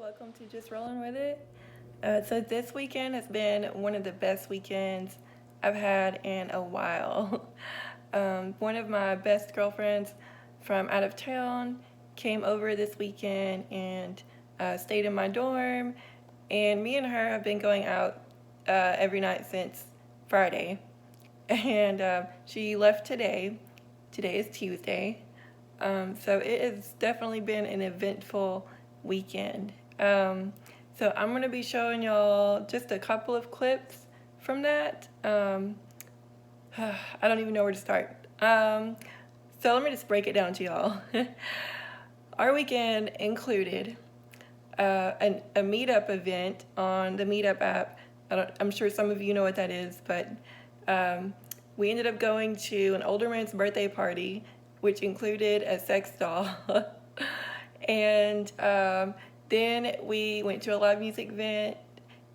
welcome to Just Rollin with It. So this weekend has been one of the best weekends I've had in a while. One of my best girlfriends from out of town came over this weekend and stayed in my dorm, and me and her have been going out every night since Friday. And she left today. Today is Tuesday. So it has definitely been an eventful weekend. So I'm going to be showing y'all just a couple of clips from that. I don't even know where to start. So let me just break it down to y'all. Our weekend included a meetup event on the Meetup app. I'm sure some of you know what that is, but we ended up going to an older man's birthday party, which included a sex doll. And then we went to a live music event,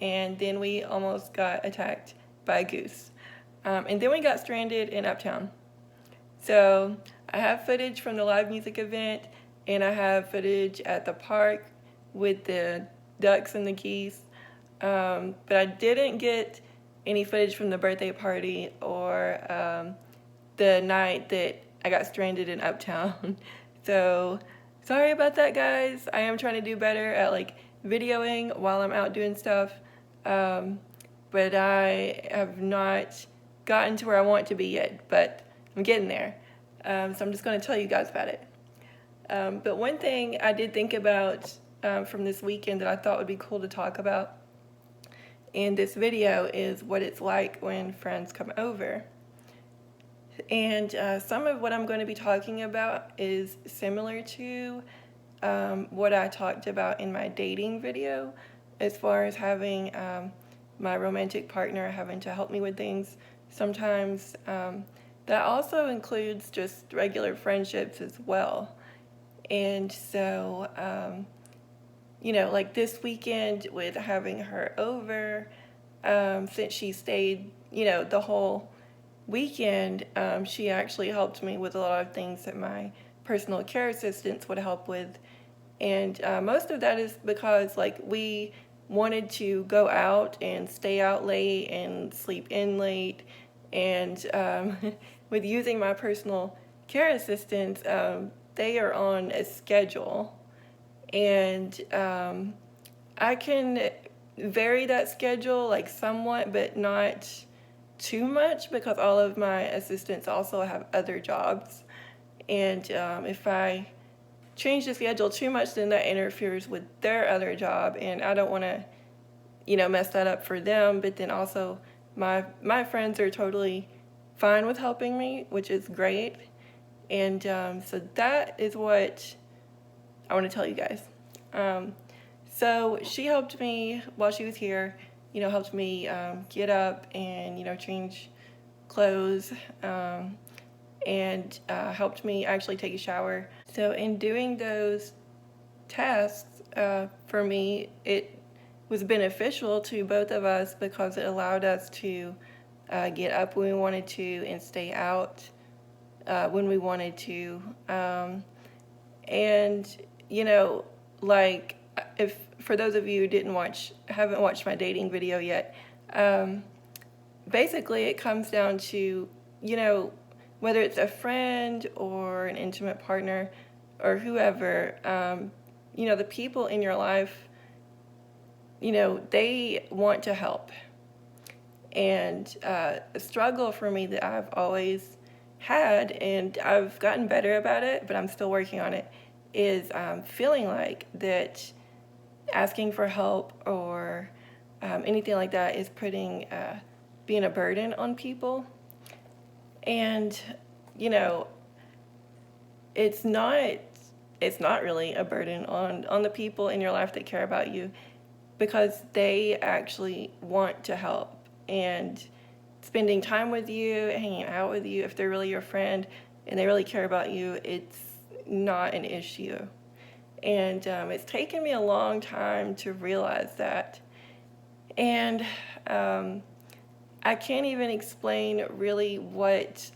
and then we almost got attacked by a goose. And then we got stranded in Uptown. So I have footage from the live music event, and I have footage at the park with the ducks and the geese. But I didn't get any footage from the birthday party or the night that I got stranded in Uptown. So sorry about that, guys. I am trying to do better at videoing while I'm out doing stuff. But I have not gotten to where I want to be yet, but I'm getting there. So I'm just going to tell you guys about it. But one thing I did think about from this weekend that I thought would be cool to talk about in this video is what it's like when friends come over. And some of what I'm going to be talking about is similar to what I talked about in my dating video, as far as having my romantic partner having to help me with things sometimes. That also includes just regular friendships as well. And so, like this weekend with having her over, since she stayed, the whole weekend, she actually helped me with a lot of things that my personal care assistants would help with. And most of that is because we wanted to go out and stay out late and sleep in late. And with using my personal care assistants, they are on a schedule. And I can vary that schedule somewhat, but not too much, because all of my assistants also have other jobs. And if I change the schedule too much, then that interferes with their other job, and I don't want to mess that up for them. But then also my friends are totally fine with helping me, which is great. And so that is what I want to tell you guys. So she helped me while she was here, helped me get up and, change clothes, and helped me actually take a shower. So in doing those tasks, for me, it was beneficial to both of us because it allowed us to get up when we wanted to and stay out when we wanted to. And, if for those of you who haven't watched my dating video yet, basically it comes down to, whether it's a friend or an intimate partner or whoever, the people in your life, they want to help. And a struggle for me that I've always had, and I've gotten better about it, but I'm still working on it, is feeling like that asking for help or anything like that is being a burden on people. And it's not really a burden on the people in your life that care about you, because they actually want to help, and spending time with you, hanging out with you, if they're really your friend and they really care about you, it's not an issue. And it's taken me a long time to realize that. And I can't even explain really what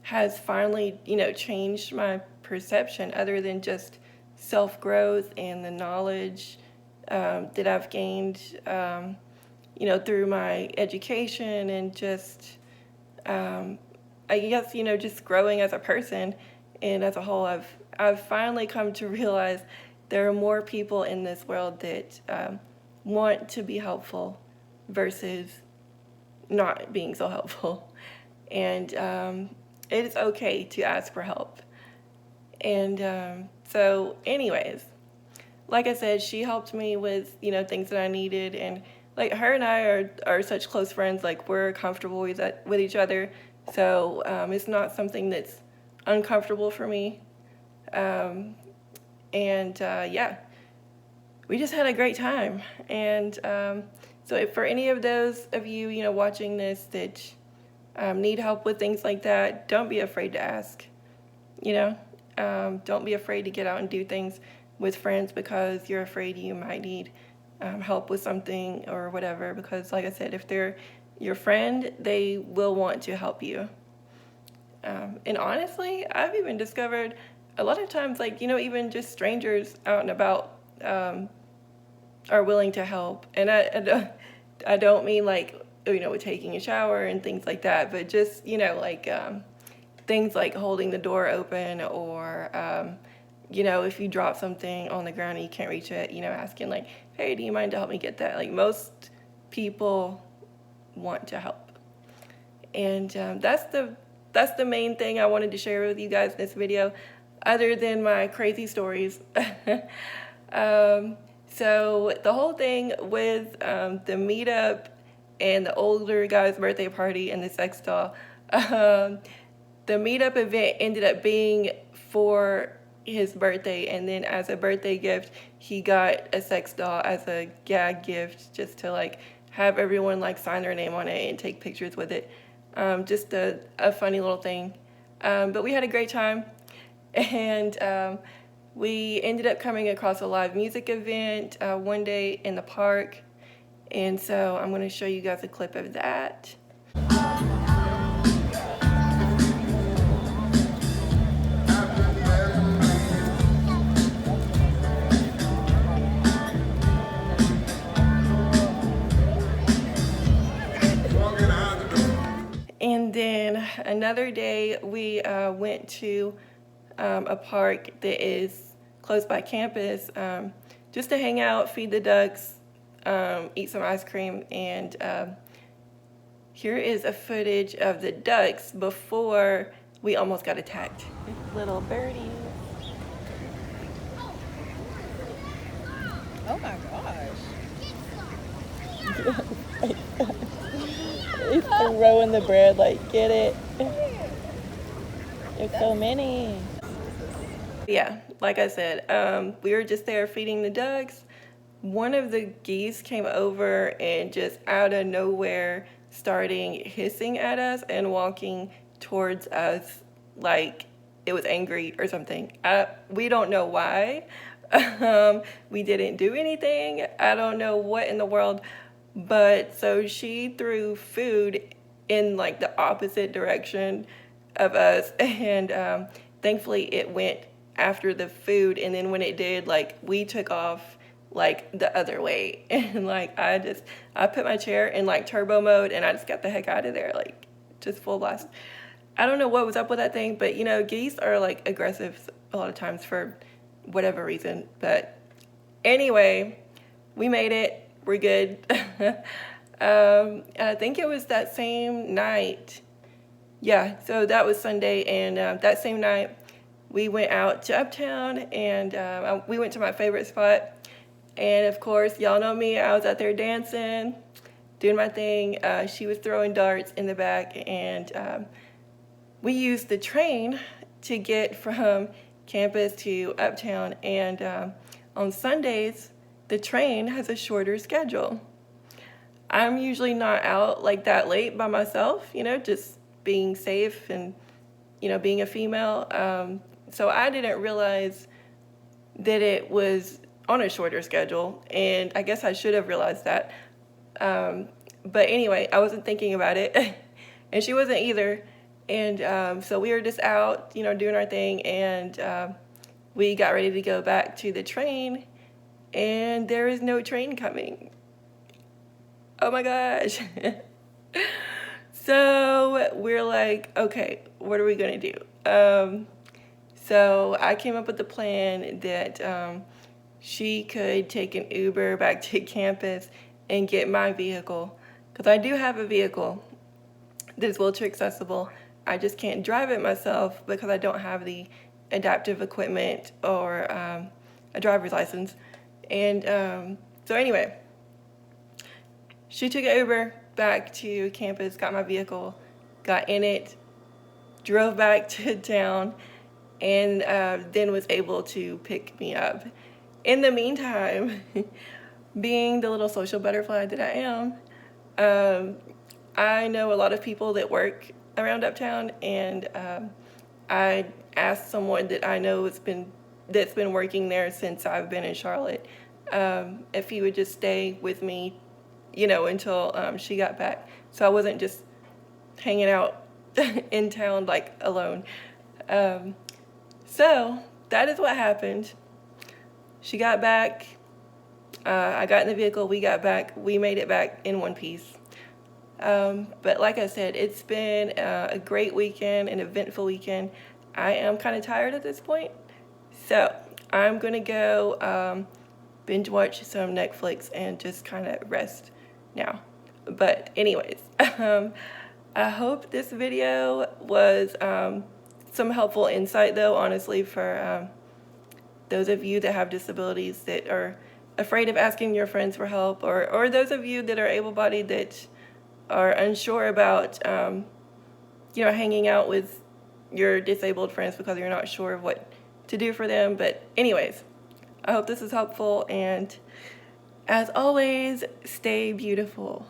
has finally, changed my perception, other than just self-growth and the knowledge that I've gained, through my education and just, I guess, just growing as a person and as a whole. I've finally come to realize there are more people in this world that want to be helpful versus not being so helpful. And it is okay to ask for help. And so anyways, like I said, she helped me with, things that I needed. And like her and I are such close friends, like we're comfortable with each other. So it's not something that's uncomfortable for me. Yeah, we just had a great time. And so if for any of those of you, watching this that need help with things like that, don't be afraid to ask. Don't be afraid to get out and do things with friends because you're afraid you might need help with something or whatever. Because like I said, if they're your friend, they will want to help you. And honestly, I've even discovered a lot of times, like, even just strangers out and about are willing to help. And I don't mean like, with taking a shower and things like that, but just, like things like holding the door open or, if you drop something on the ground and you can't reach it, asking like, hey, do you mind to help me get that? Like most people want to help. And that's the main thing I wanted to share with you guys in this video, other than my crazy stories. So the whole thing with the meetup and the older guy's birthday party and the sex doll, the meetup event ended up being for his birthday, and then as a birthday gift, he got a sex doll as a gag gift, just to like have everyone like sign their name on it and take pictures with it. Just a funny little thing. But we had a great time, and we ended up coming across a live music event one day in the park, and so I'm going to show you guys a clip of that. And then another day we went to a park that is close by campus, just to hang out, feed the ducks, eat some ice cream. And here is a footage of the ducks before we almost got attacked. Little birdies. Oh my gosh. He's throwing the bread, like, get it? There's so many. Yeah, like I said, we were just there feeding the ducks. One of the geese came over and just out of nowhere starting hissing at us and walking towards us like it was angry or something. We don't know why. We didn't do anything. I don't know what in the world. But so she threw food in like the opposite direction of us, and thankfully it went after the food, and then when it did, like we took off like the other way, and like I put my chair in like turbo mode and I just got the heck out of there, like just full blast. I don't know what was up with that thing, but geese are like aggressive a lot of times for whatever reason. But anyway, we made it. We're good. And I think it was that same night. Yeah, so that was Sunday, and that same night we went out to Uptown, and we went to my favorite spot. And of course, y'all know me, I was out there dancing, doing my thing. She was throwing darts in the back, and we used the train to get from campus to Uptown. And on Sundays, the train has a shorter schedule. I'm usually not out like that late by myself, just being safe and, being a female. So I didn't realize that it was on a shorter schedule, and I guess I should have realized that. But anyway, I wasn't thinking about it, and she wasn't either. And so we were just out, doing our thing, and we got ready to go back to the train, and there is no train coming. Oh my gosh. So we're like, okay, what are we gonna do? So I came up with the plan that she could take an Uber back to campus and get my vehicle, because I do have a vehicle that is wheelchair accessible. I just can't drive it myself because I don't have the adaptive equipment or a driver's license. And so anyway, she took an Uber back to campus, got my vehicle, got in it, drove back to town, and then was able to pick me up. In the meantime, being the little social butterfly that I am, I know a lot of people that work around uptown, and I asked someone that I know that's been working there since I've been in Charlotte, if he would just stay with me, until she got back, so I wasn't just hanging out in town like alone. So that is what happened. She got back. I got in the vehicle. We got back. We made it back in one piece. But like I said, it's been a great weekend, an eventful weekend. I am kind of tired at this point, so I'm gonna go binge watch some Netflix and just kind of rest now. But anyways, I hope this video was some helpful insight, though, honestly, for those of you that have disabilities that are afraid of asking your friends for help, or those of you that are able-bodied that are unsure about hanging out with your disabled friends because you're not sure of what to do for them. But anyways, I hope this is helpful, and as always, stay beautiful.